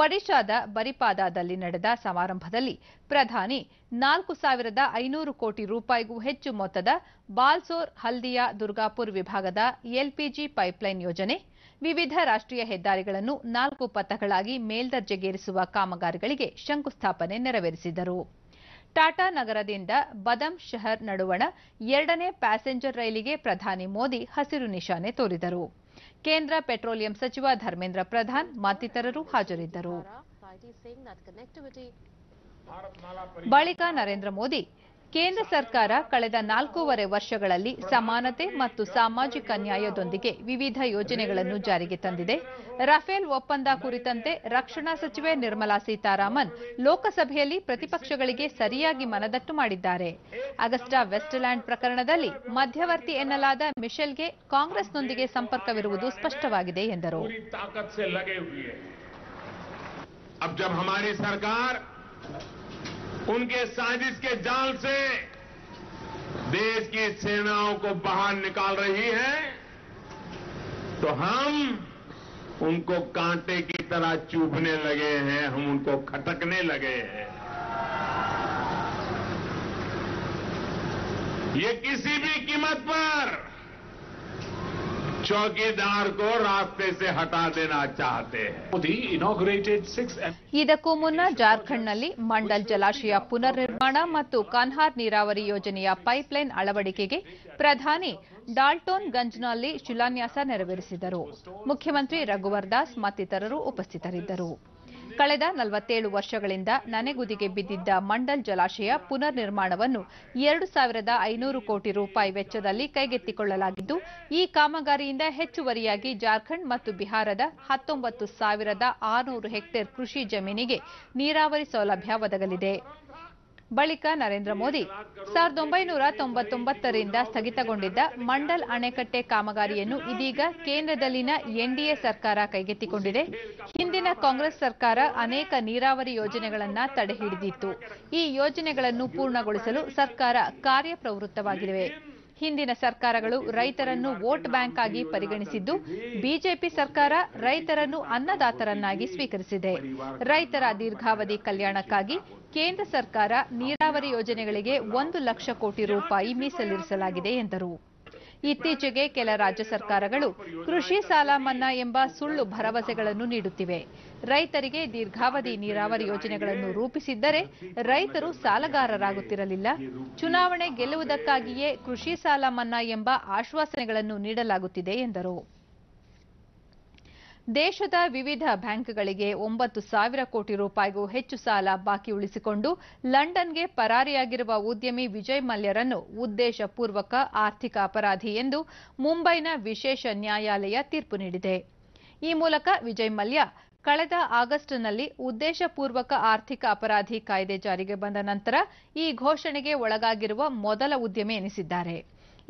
ಒಡಿಶಾದ ಬರಿಪಾದಾದಲ್ಲಿ ನಡೆದ ಸಮಾರಂಭದಲ್ಲಿ ಪ್ರಧಾನಿ 4,500 ಕೋಟಿ ರೂಪಾಯಿಗೂ ಹೆಚ್ಚು ಮೊತ್ತದ ಬಾಲ್ಸೋರ್ ಹಲ್ದಿಯಾ ದುರ್ಗಾಪುರ್ ವಿಭಾಗದ ಎಲ್ಪಿಜಿ ಪೈಪ್ಲೈನ್ ಯೋಜನೆ, ವಿವಿಧ ರಾಷ್ಟ್ರೀಯ ಹೆದ್ದಾರಿಗಳನ್ನು 4 ಪಥಗಳಾಗಿ ಮೇಲ್ದರ್ಜೆಗೇರಿಸುವ ಕಾಮಗಾರಿಗಳಿಗೆ ಶಂಕುಸ್ಥಾಪನೆ ನೆರವೇರಿಸಿದರು. ಟಾಟಾ ನಗರದಿಂದ ಬದಮ್ ಶಹರ್ ನಡುವಣ 2ನೇ ಪ್ಯಾಸೆಂಜರ್ ರೈಲಿಗೆ ಪ್ರಧಾನಿ ಮೋದಿ ಹಸಿರು ನಿಶಾನೆ ತೋರಿದರು. ಕೇಂದ್ರ ಪೆಟ್ರೋಲಿಯಂ ಸಚಿವ ಧರ್ಮೇಂದ್ರ ಪ್ರಧಾನ್ ಮತ್ತಿತರರು ಹಾಜರಿದ್ದರು. ಬಳಿಕ ನರೇಂದ್ರ ಮೋದಿ, ಕೇಂದ್ರ ಸರ್ಕಾರ ಕಳೆದ 4.5 ವರ್ಷಗಳಲ್ಲಿ ಸಮಾನತೆ ಮತ್ತು ಸಾಮಾಜಿಕ ನ್ಯಾಯದೊಂದಿಗೆ ವಿವಿಧ ಯೋಜನೆಗಳನ್ನು ಜಾರಿಗೆ ತಂದಿದೆ. ರಫೇಲ್ ಒಪ್ಪಂದ ಕುರಿತಂತೆ ರಕ್ಷಣಾ ಸಚಿವೆ ನಿರ್ಮಲಾ ಸೀತಾರಾಮನ್ ಲೋಕಸಭೆಯಲ್ಲಿ ಪ್ರತಿಪಕ್ಷಗಳಿಗೆ ಸರಿಯಾಗಿ ಮನದಟ್ಟು ಮಾಡಿದ್ದಾರೆ. ಅಗಸ್ಟಾ ವೆಸ್ಟ್ಲ್ಯಾಂಡ್ ಪ್ರಕರಣದಲ್ಲಿ ಮಧ್ಯವರ್ತಿ ಎನ್ನಲಾದ ಮಿಶೆಲ್ಗೆ ಕಾಂಗ್ರೆಸ್ನೊಂದಿಗೆ ಸಂಪರ್ಕವಿರುವುದು ಸ್ಪಷ್ಟವಾಗಿದೆ ಎಂದರು. उनके साजिश के जाल से देश की सेनाओं को बाहर निकाल रही है, तो हम उनको कांटे की तरह चुभने लगे हैं, हम उनको खटकने लगे हैं. ये किसी भी कीमत पर चौकीदार को रास्ते से हटा देना चाहते हैं. मोदी inaugurated 6 ಇದಕ್ಕೂ ಮುನ್ನ ಜಾರ್ಖಂಡ್ನಲ್ಲಿ ಮಂಡಲ್ ಜಲಾಶಯ ಪುನರ್ ನಿರ್ಮಾಣ ಮತ್ತು ಕನ್ಹಾರ್ ನೀರಾವರಿ ಯೋಜನೆಯ ಪೈಪ್ಲೈನ್ ಅಳವಡಿಕೆಗೆ ಪ್ರಧಾನಿ ಡಾಲ್ಟೋನ್ ಗಂಜ್ನಲ್ಲಿ ಶಿಲಾನ್ಯಾಸ ನೆರವೇರಿಸಿದರು. ಮುಖ್ಯಮಂತ್ರಿ ರಘುವರ್ ದಾಸ್ ಮತ್ತಿತರರು ಉಪಸ್ಥಿತರಿದ್ದರು. ಕಳೆದ 47 ವರ್ಷಗಳಿಂದ ನನೆಗುದಿಗೆ ಬಿದ್ದಿದ್ದ ಮಂಡಲ್ ಜಲಾಶಯ ಪುನರ್ ನಿರ್ಮಾಣವನ್ನು 2,500 ಕೋಟಿ ರೂಪಾಯಿ ವೆಚ್ಚದಲ್ಲಿ ಕೈಗೆತ್ತಿಕೊಳ್ಳಲಾಗಿದ್ದು, ಈ ಕಾಮಗಾರಿಯಿಂದ ಹೆಚ್ಚುವರಿಯಾಗಿ ಜಾರ್ಖಂಡ್ ಮತ್ತು ಬಿಹಾರದ 19,600 ಹೆಕ್ಟೇರ್ ಕೃಷಿ ಜಮೀನಿಗೆ ನೀರಾವರಿ ಸೌಲಭ್ಯ ಒದಗಲಿದೆ. ಬಳಿಕ ನರೇಂದ್ರ ಮೋದಿ 1999ರಿಂದ ಸ್ಥಗಿತಗೊಂಡಿದ್ದ ಮಂಡಲ್ ಅಣೆಕಟ್ಟೆ ಕಾಮಗಾರಿಯನ್ನು ಇದೀಗ ಕೇಂದ್ರದಲ್ಲಿನ ಎನ್ಡಿಎ ಸರ್ಕಾರ ಕೈಗೆತ್ತಿಕೊಂಡಿದೆ. ಹಿಂದಿನ ಕಾಂಗ್ರೆಸ್ ಸರ್ಕಾರ ಅನೇಕ ನೀರಾವರಿ ಯೋಜನೆಗಳನ್ನು ತಡೆಹಿಡಿದಿತ್ತು. ಈ ಯೋಜನೆಗಳನ್ನು ಪೂರ್ಣಗೊಳಿಸಲು ಸರ್ಕಾರ ಕಾರ್ಯಪ್ರವೃತ್ತವಾಗಿವೆ. ಹಿಂದಿನ ಸರ್ಕಾರಗಳು ರೈತರನ್ನು ವೋಟ್ ಬ್ಯಾಂಕ್ ಆಗಿ ಪರಿಗಣಿಸಿದ್ದು, ಬಿಜೆಪಿ ಸರ್ಕಾರ ರೈತರನ್ನು ಅನ್ನದಾತರನ್ನಾಗಿ ಸ್ವೀಕರಿಸಿದೆ. ರೈತರ ದೀರ್ಘಾವಧಿ ಕಲ್ಯಾಣಕ್ಕಾಗಿ ಕೇಂದ್ರ ಸರ್ಕಾರ ನೀರಾವರಿ ಯೋಜನೆಗಳಿಗೆ 1 ಲಕ್ಷ ಕೋಟಿ ರೂಪಾಯಿ ಮೀಸಲಿರಿಸಲಾಗಿದೆ ಎಂದರು. ಇತ್ತೀಚೆಗೆ ಕೆಲ ರಾಜ್ಯ ಸರ್ಕಾರಗಳು ಕೃಷಿ ಸಾಲ ಮನ್ನಾ ಎಂಬ ಸುಳ್ಳು ಭರವಸೆಗಳನ್ನು ನೀಡುತ್ತಿವೆ. ರೈತರಿಗೆ ದೀರ್ಘಾವಧಿ ನೀರಾವರಿ ಯೋಜನೆಗಳನ್ನು ರೂಪಿಸಿದ್ದರೆ ರೈತರು ಸಾಲಗಾರರಾಗುತ್ತಿರಲಿಲ್ಲ. ಚುನಾವಣೆ ಗೆಲ್ಲುವುದಕ್ಕಾಗಿಯೇ ಕೃಷಿ ಸಾಲ ಮನ್ನಾ ಎಂಬ ಆಶ್ವಾಸನೆಗಳನ್ನು ನೀಡಲಾಗುತ್ತಿದೆ ಎಂದರು. ದೇಶದ ವಿವಿಧ ಬ್ಯಾಂಕ್ಗಳಿಗೆ 9,000 ಕೋಟಿ ರೂಪಾಯಿಗೂ ಹೆಚ್ಚು ಸಾಲ ಬಾಕಿ ಉಳಿಸಿಕೊಂಡು ಲಂಡನ್ಗೆ ಪರಾರಿಯಾಗಿರುವ ಉದ್ಯಮಿ ವಿಜಯ್ ಮಲ್ಯರನ್ನು ಉದ್ದೇಶಪೂರ್ವಕ ಆರ್ಥಿಕ ಅಪರಾಧಿ ಎಂದು ಮುಂಬೈನ ವಿಶೇಷ ನ್ಯಾಯಾಲಯ ತೀರ್ಪು ನೀಡಿದೆ. ಈ ಮೂಲಕ ವಿಜಯ್ ಮಲ್ಯ ಕಳೆದ ಆಗಸ್ಟ್ನಲ್ಲಿ ಉದ್ದೇಶಪೂರ್ವಕ ಆರ್ಥಿಕ ಅಪರಾಧಿ ಕಾಯ್ದೆ ಜಾರಿಗೆ ಬಂದ ನಂತರ ಈ ಘೋಷಣೆಗೆ ಒಳಗಾಗಿರುವ ಮೊದಲ ಉದ್ಯಮಿ ಎನಿಸಿದ್ದಾರೆ.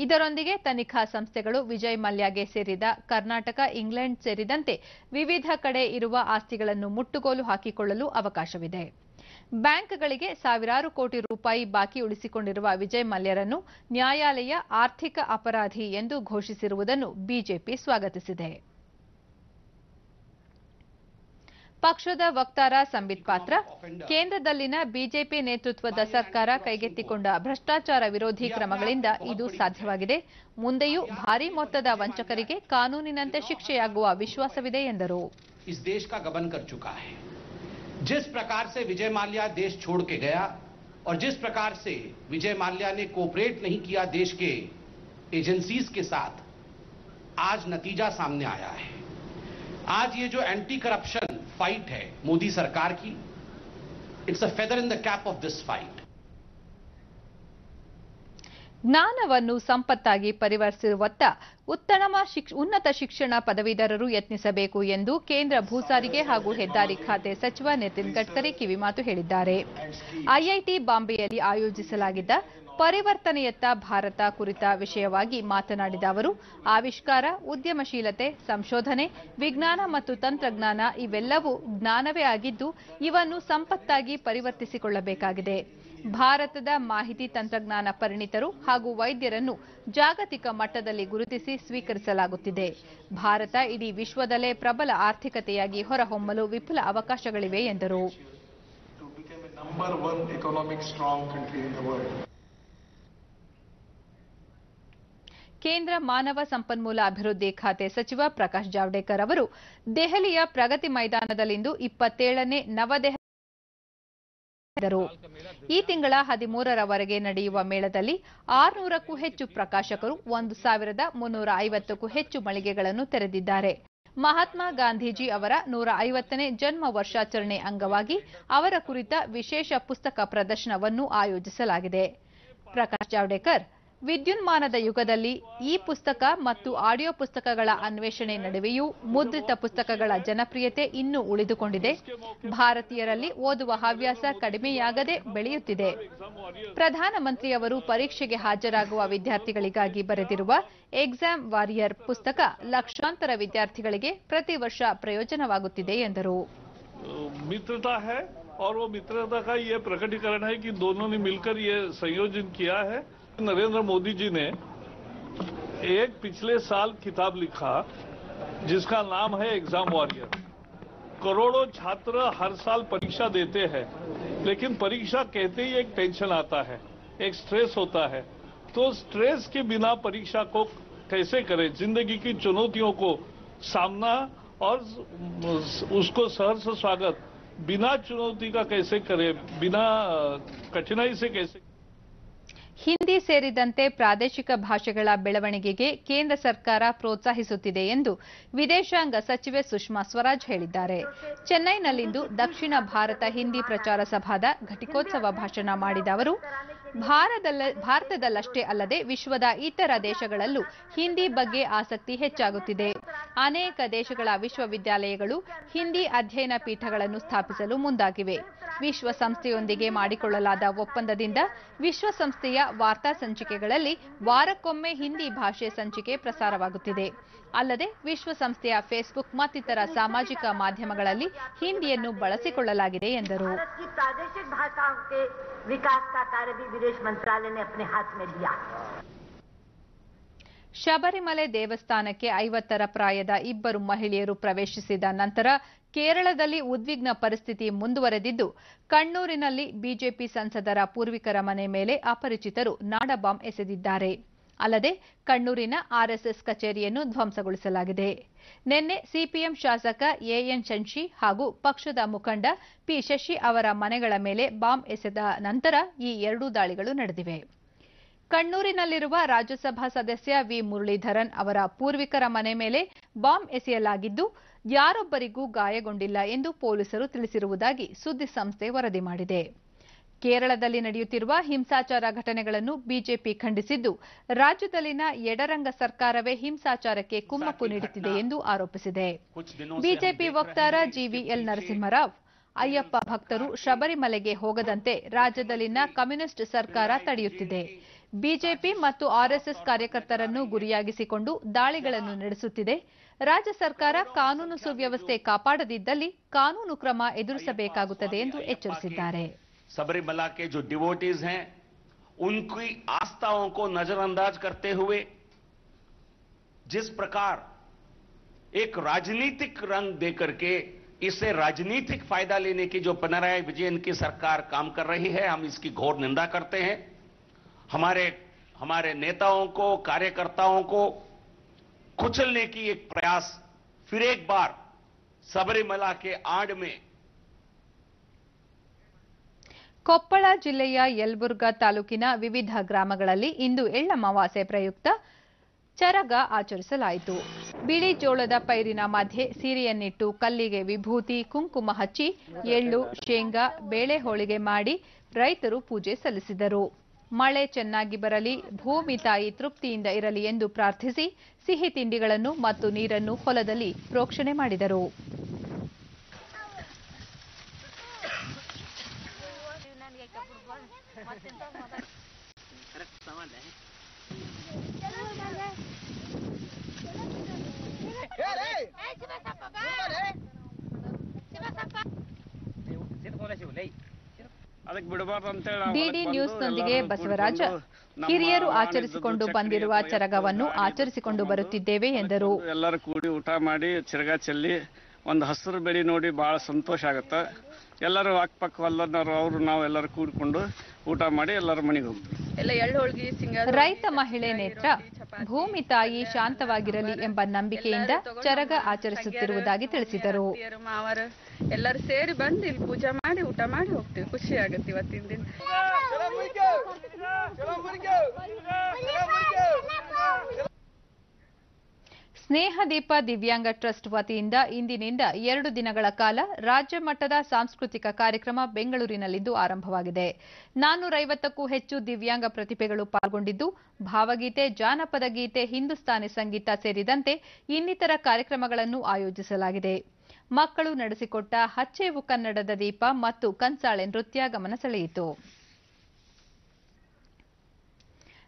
ಇದರೊಂದಿಗೆ ತನಿಖಾ ಸಂಸ್ಥೆಗಳು ವಿಜಯ್ ಮಲ್ಯಗೆ ಸೇರಿದ ಕರ್ನಾಟಕ, ಇಂಗ್ಲೆಂಡ್ ಸೇರಿದಂತೆ ವಿವಿಧ ಕಡೆ ಇರುವ ಆಸ್ತಿಗಳನ್ನು ಮುಟ್ಟುಗೋಲು ಹಾಕಿಕೊಳ್ಳಲು ಅವಕಾಶವಿದೆ. ಬ್ಯಾಂಕ್ಗಳಿಗೆ ಸಾವಿರಾರು ಕೋಟಿ ರೂಪಾಯಿ ಬಾಕಿ ಉಳಿಸಿಕೊಂಡಿರುವ ವಿಜಯ್ ಮಲ್ಯರನ್ನು ನ್ಯಾಯಾಲಯ ಆರ್ಥಿಕ ಅಪರಾಧಿ ಎಂದು ಘೋಷಿಸಿರುವುದನ್ನು ಬಿಜೆಪಿ ಸ್ವಾಗತಿಸಿದೆ. ಪಕ್ಷದ ವಕ್ತಾರ ಸಂಬಿತ್ ಪಾತ್ರ, ಕೇಂದ್ರದಲ್ಲಿನ ಬಿಜೆಪಿ ನೇತೃತ್ವದ ಸರ್ಕಾರ ಕೈಗೆತ್ತಿಕೊಂಡ ಭ್ರಷ್ಟಾಚಾರ ವಿರೋಧಿ ಕ್ರಮಗಳಿಂದ ಇದು ಸಾಧ್ಯವಾಗಿದೆ. ಮುಂದೆಯೂ ಭಾರೀ ಮೊತ್ತದ ವಂಚಕರಿಗೆ ಕಾನೂನಿನಂತೆ ಶಿಕ್ಷೆಯಾಗುವ ವಿಶ್ವಾಸವಿದೆ ಎಂದರು. इस देश का गबन कर चुका है. जिस प्रकार से विजय माल्या देश छोड़ के गया और जिस प्रकार से विजय माल्या ने कोऑपरेट नहीं किया देश के एजेंसीज के साथ, आज नतीजा सामने आया है. आज ये जो एंटी करप्शन फाइट है मोदी सरकार की, it's a feather in the cap of this fight. ಜ್ಞಾನವನ್ನು ಸಂಪತ್ತಾಗಿ ಪರಿವರ್ತಿಸುವತ್ತ ಉನ್ನತ ಶಿಕ್ಷಣ ಪದವೀಧರರು ಯತ್ನಿಸಬೇಕು ಎಂದು ಕೇಂದ್ರ ಭೂಸಾರಿಗೆ ಹಾಗೂ ಹೆದ್ದಾರಿ ಖಾತೆ ಸಚಿವ ನಿತಿನ್ ಗಡ್ಕರಿ ಕಿವಿಮಾತು ಹೇಳಿದ್ದಾರೆ. ಐಐಟಿ ಬಾಂಬೆಯಲ್ಲಿ ಆಯೋಜಿಸಲಾಗಿದ್ದ ಪರಿವರ್ತನೆಯತ್ತ ಭಾರತ ಕುರಿತ ವಿಷಯವಾಗಿ ಮಾತನಾಡಿದ ಅವರು, ಆವಿಷ್ಕಾರ, ಉದ್ಯಮಶೀಲತೆ, ಸಂಶೋಧನೆ, ವಿಜ್ಞಾನ ಮತ್ತು ತಂತ್ರಜ್ಞಾನ ಇವೆಲ್ಲವೂ ಜ್ಞಾನವೇ ಆಗಿದ್ದು ಇವನ್ನು ಸಂಪತ್ತಾಗಿ ಪರಿವರ್ತಿಸಿಕೊಳ್ಳಬೇಕಾಗಿದೆ. ಭಾರತದ ಮಾಹಿತಿ ತಂತ್ರಜ್ಞಾನ ಪರಿಣಿತರು ಹಾಗೂ ವೈದ್ಯರನ್ನು ಜಾಗತಿಕ ಮಟ್ಟದಲ್ಲಿ ಗುರುತಿಸಿ ಸ್ವೀಕರಿಸಲಾಗುತ್ತಿದೆ. ಭಾರತ ಇಡೀ ವಿಶ್ವದಲ್ಲೇ ಪ್ರಬಲ ಆರ್ಥಿಕತೆಯಾಗಿ ಹೊರಹೊಮ್ಮಲು ವಿಪುಲ ಅವಕಾಶಗಳಿವೆ ಎಂದರು. ಕೇಂದ್ರ ಮಾನವ ಸಂಪನ್ಮೂಲ ಅಭಿವೃದ್ಧಿ ಖಾತೆ ಸಚಿವ ಪ್ರಕಾಶ್ ಜಾವಡೇಕರ್ ಅವರು ದೆಹಲಿಯ ಪ್ರಗತಿ ಮೈದಾನದಲ್ಲಿಂದು 27ನೇ ನವದೆಹಲಿ ಈ ತಿಂಗಳ 13ರವರೆಗೆ ನಡೆಯುವ ಮೇಳದಲ್ಲಿ 600ಕ್ಕೂ ಹೆಚ್ಚು ಪ್ರಕಾಶಕರು 1,350ಕ್ಕೂ ಹೆಚ್ಚು ಮಳಿಗೆಗಳನ್ನು ತೆರೆದಿದ್ದಾರೆ. ಮಹಾತ್ಮ ಗಾಂಧೀಜಿ ಅವರ 150ನೇ ಜನ್ಮ ವರ್ಷಾಚರಣೆ ಅಂಗವಾಗಿ ಅವರ ಕುರಿತ ವಿಶೇಷ ಪುಸ್ತಕ ಪ್ರದರ್ಶನವನ್ನು ಆಯೋಜಿಸಲಾಗಿದೆ. ಪ್ರಕಾಶ್ ಜಾವಡೇಕರ್, ವಿದ್ಯುನ್ಮಾನದ ಯುಗದಲ್ಲಿ ಈ ಪುಸ್ತಕ ಮತ್ತು ಆಡಿಯೋ ಪುಸ್ತಕಗಳ ಅನ್ವೇಷಣೆ ನಡುವೆಯೂ ಮುದ್ರಿತ ಪುಸ್ತಕಗಳ ಜನಪ್ರಿಯತೆ ಇನ್ನೂ ಉಳಿದುಕೊಂಡಿದೆ. ಭಾರತೀಯರಲ್ಲಿ ಓದುವ ಹವ್ಯಾಸ ಕಡಿಮೆಯಾಗದೆ ಬೆಳೆಯುತ್ತಿದೆ. ಪ್ರಧಾನಮಂತ್ರಿಯವರು ಪರೀಕ್ಷೆಗೆ ಹಾಜರಾಗುವ ವಿದ್ಯಾರ್ಥಿಗಳಿಗಾಗಿ ಬರೆದಿರುವ ಎಕ್ಸಾಮ್ ವಾರಿಯರ್ ಪುಸ್ತಕ ಲಕ್ಷಾಂತರ ವಿದ್ಯಾರ್ಥಿಗಳಿಗೆ ಪ್ರತಿ ವರ್ಷ ಪ್ರಯೋಜನವಾಗುತ್ತಿದೆ ಎಂದರು. मित्रता है और वो मित्रता का ये प्रकटीकरण है कि दोनों ने मिलकर ये संयोजन किया है. नरेंद्र मोदी जी ने एक पिछले साल किताब लिखा जिसका नाम है एग्जाम वॉरियर. करोड़ों छात्र हर साल परीक्षा देते हैं, लेकिन परीक्षा कहते ही एक टेंशन आता है, एक स्ट्रेस होता है. तो स्ट्रेस के बिना परीक्षा को कैसे करें, जिंदगी की चुनौतियों को सामना और उसको सहर्ष स्वागत बिना चुनौती का कैसे करें, बिना कठिनाई से कैसे. ಹಿಂದಿ ಸೇರಿದಂತೆ ಪ್ರಾದೇಶಿಕ ಭಾಷೆಗಳ ಬೆಳವಣಿಗೆಗೆ ಕೇಂದ್ರ ಸರ್ಕಾರ ಪ್ರೋತ್ಸಾಹಿಸುತ್ತಿದೆ ಎಂದು ವಿದೇಶಾಂಗ ಸಚಿವೆ ಸುಷ್ಮಾ ಸ್ವರಾಜ್ ಹೇಳಿದ್ದಾರೆ. ಚೆನ್ನೈನಲ್ಲಿಂದು ದಕ್ಷಿಣ ಭಾರತ ಹಿಂದಿ ಪ್ರಚಾರ ಸಭಾದ ಘಟಿಕೋತ್ಸವ ಭಾಷಣ ಮಾಡಿದ ಅವರು, ಭಾರತದಲ್ಲಷ್ಟೇ ಅಲ್ಲದೆ ವಿಶ್ವದ ಇತರ ದೇಶಗಳಲ್ಲೂ ಹಿಂದಿ ಬಗ್ಗೆ ಆಸಕ್ತಿ ಹೆಚ್ಚಾಗುತ್ತಿದೆ. ಅನೇಕ ದೇಶಗಳ ವಿಶ್ವವಿದ್ಯಾಲಯಗಳು ಹಿಂದಿ ಅಧ್ಯಯನ ಪೀಠಗಳನ್ನು ಸ್ಥಾಪಿಸಲು ಮುಂದಾಗಿವೆ. ವಿಶ್ವಸಂಸ್ಥೆಯೊಂದಿಗೆ ಮಾಡಿಕೊಳ್ಳಲಾದ ಒಪ್ಪಂದದಿಂದ ವಿಶ್ವಸಂಸ್ಥೆಯ ವಾರ್ತಾ ಸಂಚಿಕೆಗಳಲ್ಲಿ ವಾರಕ್ಕೊಮ್ಮೆ ಹಿಂದಿ ಭಾಷೆ ಸಂಚಿಕೆ ಪ್ರಸಾರವಾಗುತ್ತಿದೆ. ಅಲ್ಲದೆ ವಿಶ್ವಸಂಸ್ಥೆಯ ಫೇಸ್ಬುಕ್ ಮತ್ತಿತರ ಸಾಮಾಜಿಕ ಮಾಧ್ಯಮಗಳಲ್ಲಿ ಹಿಂದಿಯನ್ನು ಬಳಸಿಕೊಳ್ಳಲಾಗಿದೆ ಎಂದರು. ಶಬರಿಮಲೆ ದೇವಸ್ಥಾನಕ್ಕೆ 50ರ ಪ್ರಾಯದ ಇಬ್ಬರು ಮಹಿಳೆಯರು ಪ್ರವೇಶಿಸಿದ ನಂತರ ಕೇರಳದಲ್ಲಿ ಉದ್ವಿಗ್ನ ಪರಿಸ್ಥಿತಿ ಮುಂದುವರೆದಿದ್ದು, ಕಣ್ಣೂರಿನಲ್ಲಿ ಬಿಜೆಪಿ ಸಂಸದರ ಪೂರ್ವಿಕರ ಮನೆ ಮೇಲೆ ಅಪರಿಚಿತರು ನಾಡಬಾಂಬ್ ಎಸೆದಿದ್ದಾರೆ. ಅಲ್ಲದೆ ಕಣ್ಣೂರಿನ ಆರ್ಎಸ್ಎಸ್ ಕಚೇರಿಯನ್ನು ಧ್ವಂಸಗೊಳಿಸಲಾಗಿದೆ. ನಿನ್ನೆ ಸಿಪಿಎಂ ಶಾಸಕ ಎಎನ್ ಶಂಶಿ ಹಾಗೂ ಪಕ್ಷದ ಮುಖಂಡ ಪಿ ಶಶಿ ಅವರ ಮನೆಗಳ ಮೇಲೆ ಬಾಂಬ್ ಎಸೆದ ನಂತರ ಈ ಎರಡೂ ದಾಳಿಗಳು ನಡೆದಿವೆ. ಕಣ್ಣೂರಿನಲ್ಲಿರುವ ರಾಜ್ಯಸಭಾ ಸದಸ್ಯ ವಿ ಮುರಳೀಧರನ್ ಅವರ ಪೂರ್ವಿಕರ ಮನೆ ಮೇಲೆ ಬಾಂಬ್ ಎಸೆಯಲಾಗಿದ್ದು, ಯಾರೊಬ್ಬರಿಗೂ ಗಾಯಗೊಂಡಿಲ್ಲ ಎಂದು ಪೊಲೀಸರು ತಿಳಿಸಿರುವುದಾಗಿ ಸುದ್ದಿಸಂಸ್ಥೆ ವರದಿ ಮಾಡಿದೆ. ಕೇರಳದಲ್ಲಿ ನಡೆಯುತ್ತಿರುವ ಹಿಂಸಾಚಾರ ಘಟನೆಗಳನ್ನು ಬಿಜೆಪಿ ಖಂಡಿಸಿದ್ದು, ರಾಜ್ಯದಲ್ಲಿನ ಎಡರಂಗ ಸರ್ಕಾರವೇ ಹಿಂಸಾಚಾರಕ್ಕೆ ಕುಮ್ಮಕ್ಕು ನೀಡುತ್ತಿದೆ ಎಂದು ಆರೋಪಿಸಿದೆ. ಬಿಜೆಪಿ ವಕ್ತಾರ ಜಿವಿಎಲ್ ನರಸಿಂಹರಾವ್, ಅಯ್ಯಪ್ಪ ಭಕ್ತರು ಶಬರಿಮಲೆಗೆ ಹೋಗದಂತೆ ರಾಜ್ಯದಲ್ಲಿನ ಕಮ್ಯುನಿಸ್ಟ್ ಸರ್ಕಾರ ತಡೆಯುತ್ತಿದೆ. ಬಿಜೆಪಿ ಮತ್ತು ಆರ್ಎಸ್ಎಸ್ ಕಾರ್ಯಕರ್ತರನ್ನು ಗುರಿಯಾಗಿಸಿಕೊಂಡು ದಾಳಿಗಳನ್ನು ನಡೆಸುತ್ತಿದೆ. ರಾಜ್ಯ ಸರ್ಕಾರ ಕಾನೂನು ಸುವ್ಯವಸ್ಥೆ ಕಾಪಾಡದಿದ್ದಲ್ಲಿ ಕಾನೂನು ಕ್ರಮ ಎದುರಿಸಬೇಕಾಗುತ್ತದೆ ಎಂದು ಎಚ್ಚರಿಸಿದ್ದಾರೆ. सबरीमला के जो डिवोटीज हैं उनकी आस्थाओं को नजरअंदाज करते हुए जिस प्रकार एक राजनीतिक रंग देकर के इससे राजनीतिक फायदा लेने की जो पिनराई विजयन की सरकार काम कर रही है, हम इसकी घोर निंदा करते हैं. हमारे नेताओं को, कार्यकर्ताओं को कुचलने की एक प्रयास फिर एक बार सबरीमला के आड़ में. ಕೊಪ್ಪಳ ಜಿಲ್ಲೆಯ ಯಲಬುರ್ಗಾ ತಾಲೂಕಿನ ವಿವಿಧ ಗ್ರಾಮಗಳಲ್ಲಿ ಇಂದು ಎಳ್ಳಮಾವಾಸ್ಯೆ ಪ್ರಯುಕ್ತ ಚರಗ ಆಚರಿಸಲಾಯಿತು. ಬಿಳಿ ಜೋಳದ ಪೈರಿನ ಮಧ್ಯೆ ಸೀರೆಯನ್ನಿಟ್ಟು ಕಲ್ಲಿಗೆ ವಿಭೂತಿ, ಕುಂಕುಮ ಹಚ್ಚಿ ಎಳ್ಳು, ಶೇಂಗಾ, ಬೇಳೆ ಹೋಳಿಗೆ ಮಾಡಿ ರೈತರು ಪೂಜೆ ಸಲ್ಲಿಸಿದರು. ಮಳೆ ಚೆನ್ನಾಗಿ ಬರಲಿ, ಭೂಮಿ ತಾಯಿ ತೃಪ್ತಿಯಿಂದ ಇರಲಿ ಎಂದು ಪ್ರಾರ್ಥಿಸಿ ಸಿಹಿ ತಿಂಡಿಗಳನ್ನು ಮತ್ತು ನೀರನ್ನು ಹೊಲದಲ್ಲಿ ಪ್ರೋಕ್ಷಣೆ ಮಾಡಿದರು. ಡಿಡಿ ನ್ಯೂಸ್ನೊಂದಿಗೆ ಬಸವರಾಜ, ಹಿರಿಯರು ಆಚರಿಸಿಕೊಂಡು ಬಂದಿರುವ ಚರಗವನ್ನು ಆಚರಿಸಿಕೊಂಡು ಬರುತ್ತಿದ್ದೇವೆ ಎಂದರು. ಎಲ್ಲರೂ ಕೂಡಿ ಊಟ ಮಾಡಿ ಚರಗ ಚೆಲ್ಲಿ ಒಂದು ಹಸಿರು ಬೆಳೆ ನೋಡಿ ಬಹಳ ಸಂತೋಷ ಆಗುತ್ತೆ. ಎಲ್ಲರೂ ಅಕ್ಕಪಕ್ಕ ಹೊಲದವರು ಅವರು ನಾವು ಎಲ್ಲರೂ ಕೂಡಿಕೊಂಡು ಊಟ ಮಾಡಿ ಎಲ್ಲರ ಮನೆಗೆ ಹೋಗ್ತೀವಿ. ರೈತ ಮಹಿಳೆ ನೇತ್ರ, ಭೂಮಿ ತಾಯಿ ಶಾಂತವಾಗಿರಲಿ ಎಂಬ ನಂಬಿಕೆಯಿಂದ ಚರಗ ಆಚರಿಸುತ್ತಿರುವುದಾಗಿ ತಿಳಿಸಿದರು. ಎಲ್ಲರೂ ಸೇರಿ ಬಂದು ಇಲ್ಲಿ ಪೂಜೆ ಮಾಡಿ ಊಟ ಮಾಡಿ ಹೋಗ್ತೀವಿ. ಖುಷಿ ಆಗುತ್ತೆ ಇವತ್ತಿನ ದಿನ. ಸ್ನೇಹದೀಪ ದಿವ್ಯಾಂಗ ಟ್ರಸ್ಟ್ ವತಿಯಿಂದ ಇಂದಿನಿಂದ 2 ದಿನಗಳ ಕಾಲ ರಾಜ್ಯ ಮಟ್ಟದ ಸಾಂಸ್ಕೃತಿಕ ಕಾರ್ಯಕ್ರಮ ಬೆಂಗಳೂರಿನಲ್ಲಿಂದು ಆರಂಭವಾಗಿದೆ. 450ಕ್ಕೂ ಹೆಚ್ಚು ದಿವ್ಯಾಂಗ ಪ್ರತಿಭೆಗಳು ಪಾಲ್ಗೊಂಡಿದ್ದು, ಭಾವಗೀತೆ, ಜಾನಪದ ಗೀತೆ, ಹಿಂದೂಸ್ತಾನಿ ಸಂಗೀತ ಸೇರಿದಂತೆ ಇನ್ನಿತರ ಕಾರ್ಯಕ್ರಮಗಳನ್ನು ಆಯೋಜಿಸಲಾಗಿದೆ. ಮಕ್ಕಳು ನಡೆಸಿಕೊಟ್ಟ ಹಚ್ಚೇವು ಕನ್ನಡದ ದೀಪ ಮತ್ತು ಕಂಸಾಳೆ ನೃತ್ಯ ಗಮನ ಸೆಳೆಯಿತು.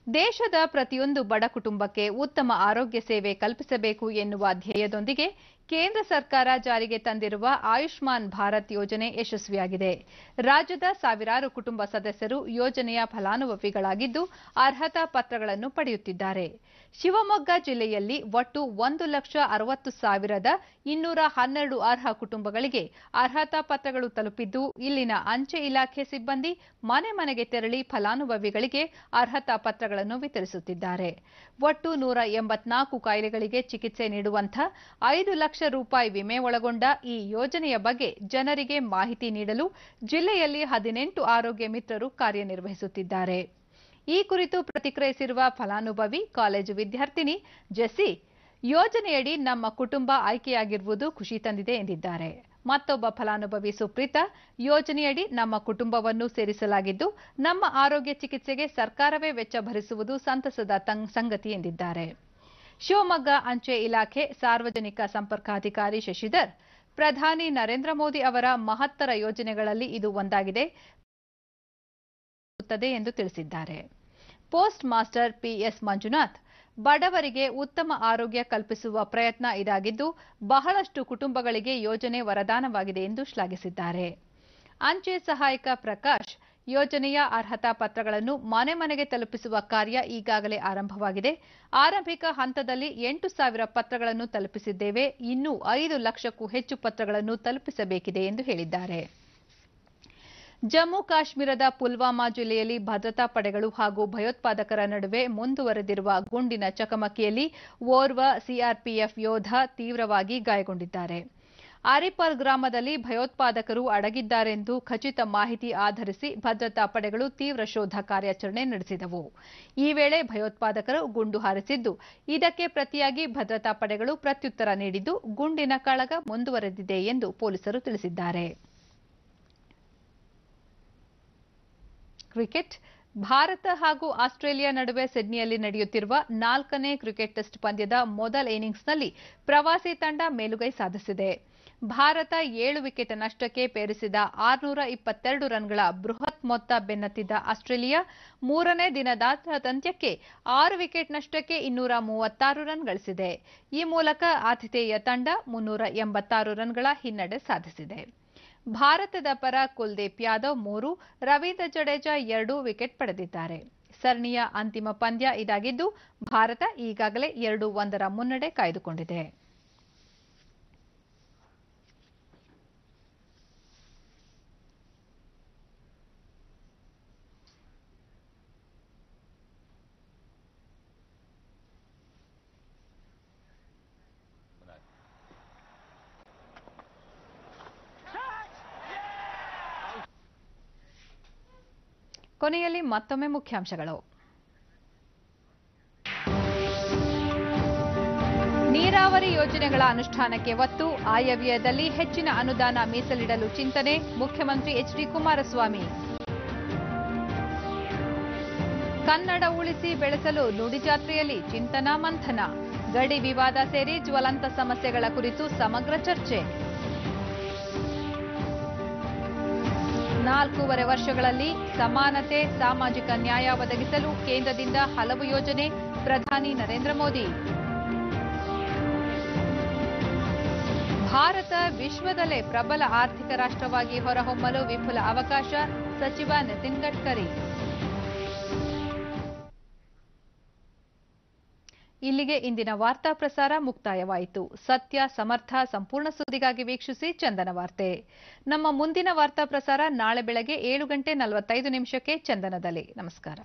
ದೇಶದ ಪ್ರತಿಯೊಂದು ಬಡ ಕುಟುಂಬಕ್ಕೆ ಉತ್ತಮ ಆರೋಗ್ಯ ಸೇವೆ ಕಲ್ಪಿಸಬೇಕು ಎನ್ನುವ ಧ್ಯೇಯದೊಂದಿಗೆ ಕೇಂದ್ರ ಸರ್ಕಾರ ಜಾರಿಗೆ ತಂದಿರುವ ಆಯುಷ್ಮಾನ್ ಭಾರತ್ ಯೋಜನೆ ಯಶಸ್ವಿಯಾಗಿದೆ. ರಾಜ್ಯದ ಸಾವಿರಾರು ಕುಟುಂಬ ಸದಸ್ಯರು ಯೋಜನೆಯ ಫಲಾನುಭವಿಗಳಾಗಿದ್ದು ಅರ್ಹತಾ ಪತ್ರಗಳನ್ನು ಪಡೆಯುತ್ತಿದ್ದಾರೆ. ಶಿವಮೊಗ್ಗ ಜಿಲ್ಲೆಯಲ್ಲಿ ಒಟ್ಟು 1,60,212 ಅರ್ಹ ಕುಟುಂಬಗಳಿಗೆ ಅರ್ಹತಾ ಪತ್ರಗಳು ತಲುಪಿದ್ದು, ಇಲ್ಲಿನ ಅಂಚೆ ಇಲಾಖೆ ಸಿಬ್ಬಂದಿ ಮನೆ ಮನೆಗೆ ತೆರಳಿ ಫಲಾನುಭವಿಗಳಿಗೆ ಅರ್ಹತಾ ಪತ್ರಗಳನ್ನು ವಿತರಿಸುತ್ತಿದ್ದಾರೆ. ಒಟ್ಟು 184 ಕಾಯಿಲೆಗಳಿಗೆ ಚಿಕಿತ್ಸೆ ನೀಡುವಂತಹ 5 ಲಕ್ಷ ರೂಪಾಯಿ ವಿಮೆ ಒಳಗೊಂಡ ಈ ಯೋಜನೆಯ ಬಗ್ಗೆ ಜನರಿಗೆ ಮಾಹಿತಿ ನೀಡಲು ಜಿಲ್ಲೆಯಲ್ಲಿ 18 ಆರೋಗ್ಯ ಮಿತ್ರರು ಕಾರ್ಯನಿರ್ವಹಿಸುತ್ತಿದ್ದಾರೆ. ಈ ಕುರಿತು ಪ್ರತಿಕ್ರಿಯಿಸಿರುವ ಫಲಾನುಭವಿ ಕಾಲೇಜು ವಿದ್ಯಾರ್ಥಿನಿ ಜೆಸ್ಸಿ, ಯೋಜನೆಯಡಿ ನಮ್ಮ ಕುಟುಂಬ ಆಯ್ಕೆಯಾಗಿರುವುದು ಖುಷಿ ತಂದಿದೆ ಎಂದಿದ್ದಾರೆ. ಮತ್ತೊಬ್ಬ ಫಲಾನುಭವಿ ಸುಪ್ರೀತಾ, ಯೋಜನೆಯಡಿ ನಮ್ಮ ಕುಟುಂಬವನ್ನು ಸೇರಿಸಲಾಗಿದ್ದು ನಮ್ಮ ಆರೋಗ್ಯ ಚಿಕಿತ್ಸೆಗೆ ಸರ್ಕಾರವೇ ವೆಚ್ಚ ಭರಿಸುವುದು ಸಂತಸದ ಸಂಗತಿ ಎಂದಿದ್ದಾರೆ. ಶಿವಮೊಗ್ಗ ಅಂಚೆ ಇಲಾಖೆ ಸಾರ್ವಜನಿಕ ಸಂಪರ್ಕಾಧಿಕಾರಿ ಶಶಿಧರ್, ಪ್ರಧಾನಿ ನರೇಂದ್ರ ಮೋದಿ ಅವರ ಮಹತ್ತರ ಯೋಜನೆಗಳಲ್ಲಿ ಇದು ಒಂದಾಗಿದೆ ಎಂದು ತಿಳಿಸಿದ್ದಾರೆ. ಪೋಸ್ಟ್ ಮಾಸ್ಟರ್ ಪಿಎಸ್ ಮಂಜುನಾಥ್, ಬಡವರಿಗೆ ಉತ್ತಮ ಆರೋಗ್ಯ ಕಲ್ಪಿಸುವ ಪ್ರಯತ್ನ ಇದಾಗಿದ್ದು ಬಹಳಷ್ಟು ಕುಟುಂಬಗಳಿಗೆ ಯೋಜನೆ ವರದಾನವಾಗಿದೆ ಎಂದು ಶ್ಲಾಘಿಸಿದ್ದಾರೆ. ಅಂಚೆ ಸಹಾಯಕ ಪ್ರಕಾಶ್, ಯೋಜನೆಯ ಅರ್ಹತಾ ಪತ್ರಗಳನ್ನು ಮನೆ ಮನೆಗೆ ತಲುಪಿಸುವ ಕಾರ್ಯ ಈಗಾಗಲೇ ಆರಂಭವಾಗಿದೆ. ಆರಂಭಿಕ ಹಂತದಲ್ಲಿ 8,000 ಪತ್ರಗಳನ್ನು ತಲುಪಿಸಿದ್ದೇವೆ. ಇನ್ನೂ 5 ಲಕ್ಷಕ್ಕೂ ಹೆಚ್ಚು ಪತ್ರಗಳನ್ನು ತಲುಪಿಸಬೇಕಿದೆ ಎಂದು ಹೇಳಿದ್ದಾರೆ. ಜಮ್ಮು ಕಾಶ್ಮೀರದ ಪುಲ್ವಾಮಾ ಜಿಲ್ಲೆಯಲ್ಲಿ ಭದ್ರತಾ ಪಡೆಗಳು ಹಾಗೂ ಭಯೋತ್ಪಾದಕರ ನಡುವೆ ಮುಂದುವರೆದಿರುವ ಗುಂಡಿನ ಚಕಮಕಿಯಲ್ಲಿ ಓರ್ವ ಸಿಆರ್ಪಿಎಫ್ ಯೋಧ ತೀವ್ರವಾಗಿ ಗಾಯಗೊಂಡಿದ್ದಾರೆ. ಆರಿಪಾಲ್ ಗ್ರಾಮದಲ್ಲಿ ಭಯೋತ್ಪಾದಕರು ಅಡಗಿದ್ದಾರೆಂದು ಖಚಿತ ಮಾಹಿತಿ ಆಧರಿಸಿ ಭದ್ರತಾ ಪಡೆಗಳು ತೀವ್ರ ಶೋಧ ಕಾರ್ಯಾಚರಣೆ ನಡೆಸಿದವು. ಈ ವೇಳೆ ಭಯೋತ್ಪಾದಕರು ಗುಂಡು ಹಾರಿಸಿದ್ದು, ಇದಕ್ಕೆ ಪ್ರತಿಯಾಗಿ ಭದ್ರತಾ ಪಡೆಗಳು ಪ್ರತ್ಯುತ್ತರ ನೀಡಿದ್ದು ಗುಂಡಿನ ಕಾಳಗ ಮುಂದುವರೆದಿದೆ ಎಂದು ಪೊಲೀಸರು ತಿಳಿಸಿದ್ದಾರೆ. ಕ್ರಿಕೆಟ್. ಭಾರತ ಹಾಗೂ ಆಸ್ಟ್ರೇಲಿಯಾ ನಡುವೆ ಸಿಡ್ನಿಯಲ್ಲಿ ನಡೆಯುತ್ತಿರುವ 4ನೇ ಕ್ರಿಕೆಟ್ ಟೆಸ್ಟ್ ಪಂದ್ಯದ ಮೊದಲ ಇನ್ನಿಂಗ್ಸ್ನಲ್ಲಿ ಪ್ರವಾಸಿ ತಂಡ ಮೇಲುಗೈ ಸಾಧಿಸಿದೆ. ಭಾರತ 7 ವಿಕೆಟ್ ನಷ್ಟಕ್ಕೆ ಪೇರಿಸಿದ 622 ರನ್ಗಳ ಬೃಹತ್ ಮೊತ್ತ ಬೆನ್ನತ್ತಿದ್ದ ಆಸ್ಟ್ರೇಲಿಯಾ 3ನೇ ದಿನದಾಂತ್ಯಕ್ಕೆ 6 ವಿಕೆಟ್ ನಷ್ಟಕ್ಕೆ 236 ರನ್ ಗಳಿಸಿದೆ. ಈ ಮೂಲಕ ಆತಿಥೇಯ ತಂಡ 386 ರನ್ಗಳ ಹಿನ್ನಡೆ ಸಾಧಿಸಿದೆ. ಭಾರತದ ಪರ ಕುಲ್ದೀಪ್ ಯಾದವ್ 3, ರವೀಂದ್ರ ಜಡೇಜಾ 2 ವಿಕೆಟ್ ಪಡೆದಿದ್ದಾರೆ. ಸರಣಿಯ ಅಂತಿಮ ಪಂದ್ಯ ಇದಾಗಿದ್ದು ಭಾರತ ಈಗಾಗಲೇ 2-1 ಮುನ್ನಡೆ ಕಾಯ್ದುಕೊಂಡಿದೆ. ಕೊನೆಯಲ್ಲಿ ಮತ್ತೊಮ್ಮೆ ಮುಖ್ಯಾಂಶಗಳು. ನೀರಾವರಿ ಯೋಜನೆಗಳ ಅನುಷ್ಠಾನಕ್ಕೆ ಒತ್ತು, ಆಯವ್ಯಯದಲ್ಲಿ ಹೆಚ್ಚಿನ ಅನುದಾನ ಮೀಸಲಿಡಲು ಚಿಂತನೆ, ಮುಖ್ಯಮಂತ್ರಿ ಎಚ್ಡಿ ಕುಮಾರಸ್ವಾಮಿ. ಕನ್ನಡ ಉಳಿಸಿ ಬೆಳೆಸಲು ನುಡಿಜಾತ್ರೆಯಲ್ಲಿ ಚಿಂತನ ಮಂಥನ, ಗಡಿ ವಿವಾದ ಸೇರಿ ಜ್ವಲಂತ ಸಮಸ್ಯೆಗಳ ಕುರಿತು ಸಮಗ್ರ ಚರ್ಚೆ. 4.5 ವರ್ಷಗಳಲ್ಲಿ ಸಮಾನತೆ, ಸಾಮಾಜಿಕ ನ್ಯಾಯ ಒದಗಿಸಲು ಕೇಂದ್ರದಿಂದ ಹಲವು ಯೋಜನೆ, ಪ್ರಧಾನಿ ನರೇಂದ್ರ ಮೋದಿ. ಭಾರತ ವಿಶ್ವದಲ್ಲೇ ಪ್ರಬಲ ಆರ್ಥಿಕ ರಾಷ್ಟ್ರವಾಗಿ ಹೊರಹೊಮ್ಮಲು ವಿಪುಲ ಅವಕಾಶ, ಸಚಿವ ನಿತಿನ್ ಗಡ್ಕರಿ. ಇಲ್ಲಿಗೆ ಇಂದಿನ ವಾರ್ತಾ ಪ್ರಸಾರ ಮುಕ್ತಾಯವಾಯಿತು. ಸತ್ಯ, ಸಮರ್ಥ, ಸಂಪೂರ್ಣ ಸುದ್ದಿಗಾಗಿ ವೀಕ್ಷಿಸಿ ಚಂದನ ವಾರ್ತೆ. ನಮ್ಮ ಮುಂದಿನ ವಾರ್ತಾ ಪ್ರಸಾರ ನಾಳೆ ಬೆಳಗ್ಗೆ 7:45 ಚಂದನದಲ್ಲಿ. ನಮಸ್ಕಾರ.